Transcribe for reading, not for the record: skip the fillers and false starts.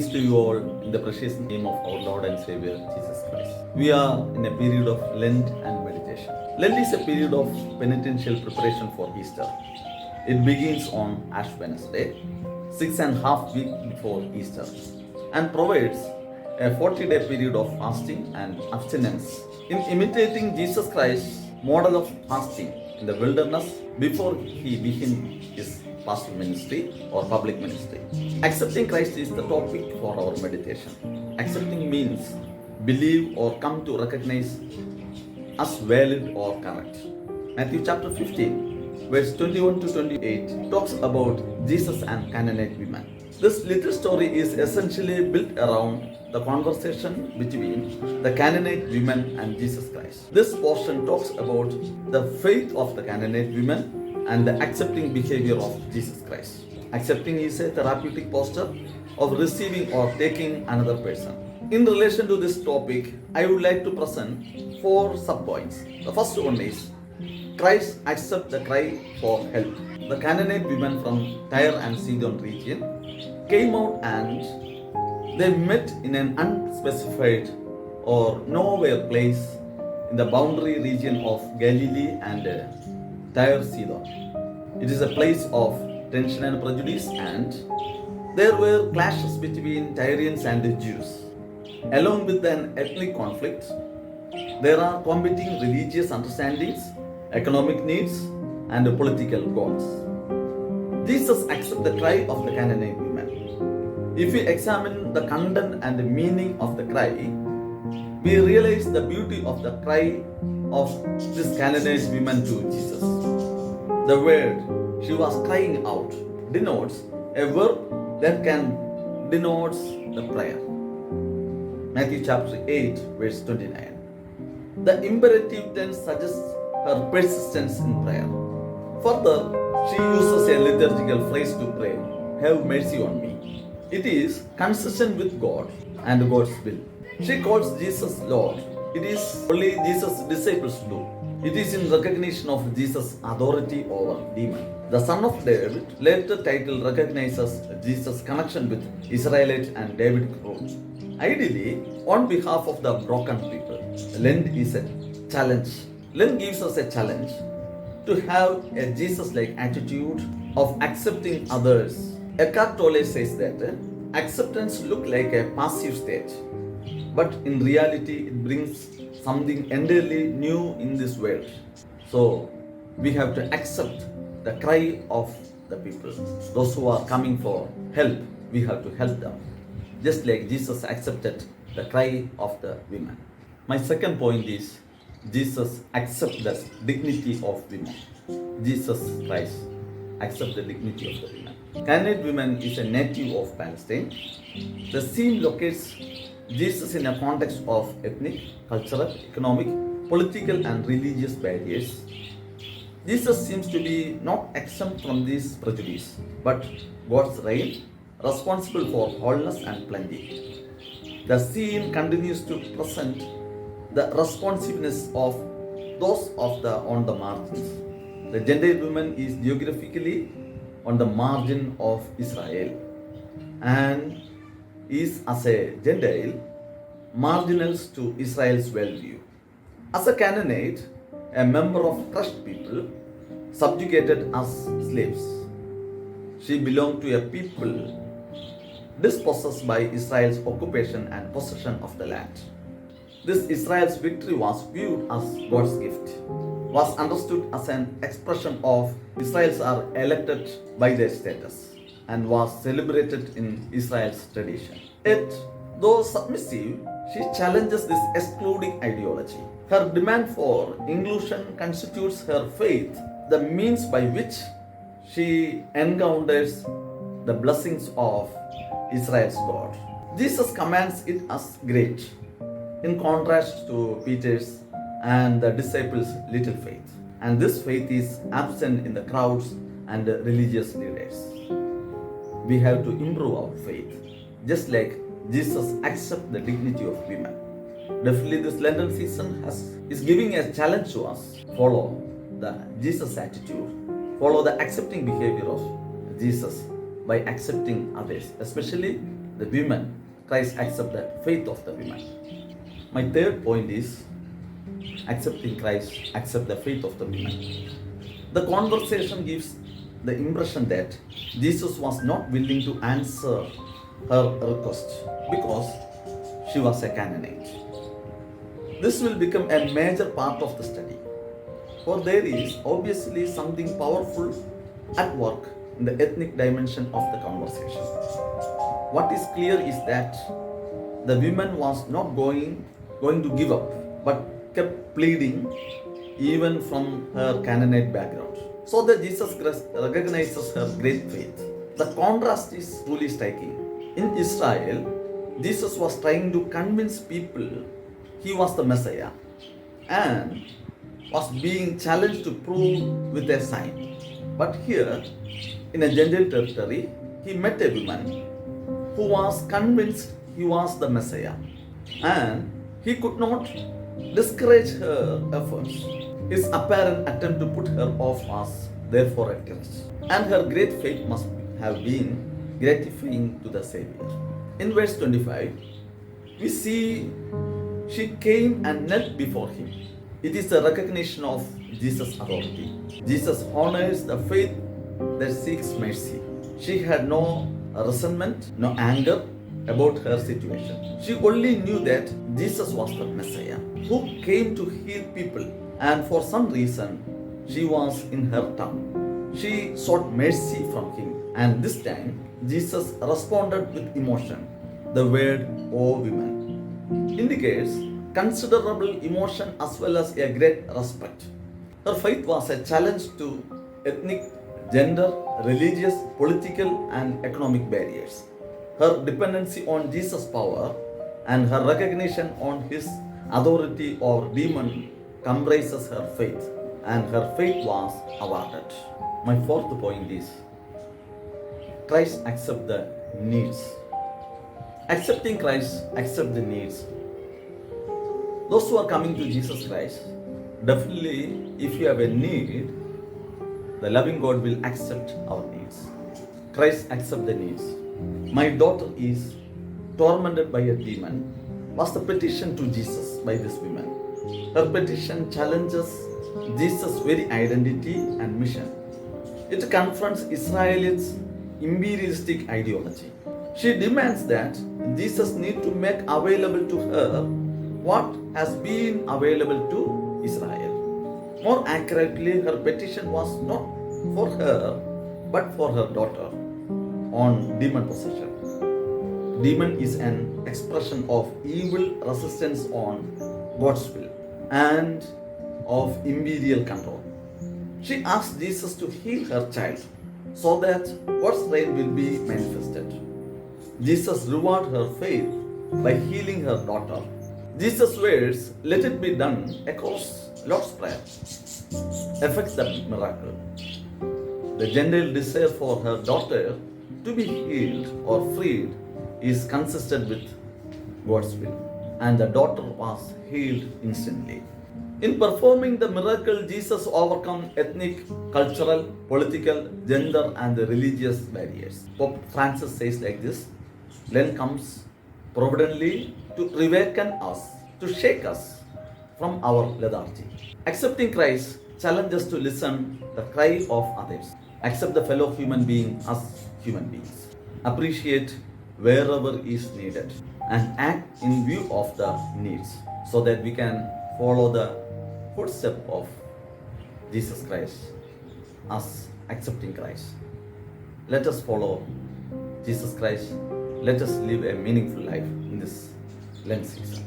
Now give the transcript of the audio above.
Greetings to you all in the precious name of our Lord and Savior Jesus Christ. We are in a period of Lent and meditation. Lent is a period of penitential preparation for Easter. It begins on Ash Wednesday, 6.5 weeks before Easter, and provides a 40-day period of fasting and abstinence in imitating Jesus Christ's model of fasting in the wilderness before he began his pastoral ministry or public ministry. Accepting Christ is the topic for our meditation. Accepting means believe or come to recognize as valid or correct. Matthew chapter 15, verse 21 to 28 talks about Jesus and Canaanite women. This little story is essentially built around the conversation between the Canaanite women and Jesus Christ. This portion talks about the faith of the Canaanite women and the accepting behavior of Jesus Christ. Accepting is a therapeutic posture of receiving or taking another person. In relation to this topic, I would like to present 4 sub-points. The first one is Christ accepts the cry for help. The Canaanite women from Tyre and Sidon region came out and they met in an unspecified or nowhere place in the boundary region of Galilee and Tyre Sidon. It is a place of tension and prejudice, and there were clashes between Tyrians and the Jews. Along with an ethnic conflict, there are competing religious understandings, economic needs, and political goals. Jesus accepts the cry of the Canaanite women. If we examine the content and the meaning of the cry, we realize the beauty of the cry of this Canaanite woman to Jesus. The word "she was crying out" denotes a verb that can denotes the prayer. Matthew chapter 8, verse 29. The imperative tense suggests her persistence in prayer. Further, she uses a liturgical phrase to pray, "Have mercy on me." It is consistent with God and God's will. She calls Jesus Lord. It is only Jesus' disciples do. It is in recognition of Jesus' authority over demons. The Son of David, later title, recognizes Jesus' connection with Israelite and Davidic roots. Ideally, on behalf of the broken people, Lent is a challenge. Lent gives us a challenge to have a Jesus-like attitude of accepting others. Eckhart Tolle says that acceptance looks like a passive state, but in reality it brings something entirely new in this world. So we have to accept the cry of the people. Those who are coming for help, we have to help them. Just like Jesus accepted the cry of the women. My second point is Jesus accepts the dignity of women. Jesus Christ accepts the dignity of the women. Canaanite women is a native of Palestine. The scene locates Jesus in a context of ethnic, cultural, economic, political, and religious barriers. Jesus seems to be not exempt from this prejudice, but God's reign, responsible for wholeness and plenty. The scene continues to present the responsiveness of those on the margins. The Gentile woman is geographically on the margin of Israel and is, as a Gentile, marginal to Israel's worldview. As a Canaanite, a member of crushed people, subjugated as slaves, she belonged to a people dispossessed by Israel's occupation and possession of the land. This Israel's victory was viewed as God's gift, was understood as an expression of Israelites are elected by their status, and was celebrated in Israel's tradition. Yet, though submissive, she challenges this excluding ideology. Her demand for inclusion constitutes her faith, the means by which she encounters the blessings of Israel's God. Jesus commands it as great, in contrast to Peter's and the disciples' little faith. And this faith is absent in the crowds and the religious leaders. We have to improve our faith, just like Jesus accepts the dignity of women. Definitely this Lenten season is giving a challenge to us. Follow the Jesus attitude. Follow the accepting behavior of Jesus by accepting others, especially the women, Christ accept the faith of the women. My third point is accepting Christ, accept the faith of the women. The conversation gives the impression that Jesus was not willing to answer her request because she was a Canaanite. This will become a major part of the study, for there is obviously something powerful at work in the ethnic dimension of the conversation. What is clear is that the woman was not going to give up, but kept pleading even from her Canaanite background. So that Jesus recognizes her great faith. The contrast is truly striking. In Israel, Jesus was trying to convince people he was the Messiah and was being challenged to prove with a sign. But here, in a Gentile territory, he met a woman who was convinced he was the Messiah, and he could not discourage her efforts. His apparent attempt to put her off was therefore a test, and her great faith must have been gratifying to the Savior. In verse 25, we see she came and knelt before him. It is a recognition of Jesus' authority. Jesus honors the faith that seeks mercy. She had no resentment, no anger about her situation. She only knew that Jesus was the Messiah who came to heal people, and for some reason she was in her tongue. She sought mercy from him, and this time Jesus responded with emotion. The word "O women" indicates considerable emotion as well as a great respect. Her faith was a challenge to ethnic, gender, religious, political, and economic barriers. Her dependency on Jesus' power and her recognition on his authority over demon comprises her faith, and her faith was awarded. My fourth point is Christ accept the needs. Accepting Christ, accept the needs. Those who are coming to Jesus Christ, definitely if you have a need, the loving God will accept our needs. Christ accept the needs. My daughter is tormented by a demon was the petition to Jesus by this woman. Her petition challenges Jesus' very identity and mission. It confronts Israelites' imperialistic ideology. She demands that Jesus need to make available to her what has been available to Israel. More accurately, her petition was not for her but for her daughter on demon possession. Demon is an expression of evil resistance on God's will and of imperial control. She asked Jesus to heal her child so that God's reign will be manifested. Jesus rewarded her faith by healing her daughter. Jesus' words, "Let it be done," across Lord's Prayer, affects the miracle. The Gentile desire for her daughter to be healed or freed is consistent with God's will, and the daughter was healed instantly. In performing the miracle, Jesus overcome ethnic, cultural, political, gender, and religious barriers. Pope Francis says like this: Lent comes providentially to reawaken us, to shake us from our lethargy. Accepting Christ challenges to listen the cry of others. Accept the fellow human being as human beings. Appreciate wherever is needed and act in view of the needs so that we can follow the footstep of Jesus Christ as accepting Christ. Let us follow Jesus Christ. Let us live a meaningful life in this Lent season.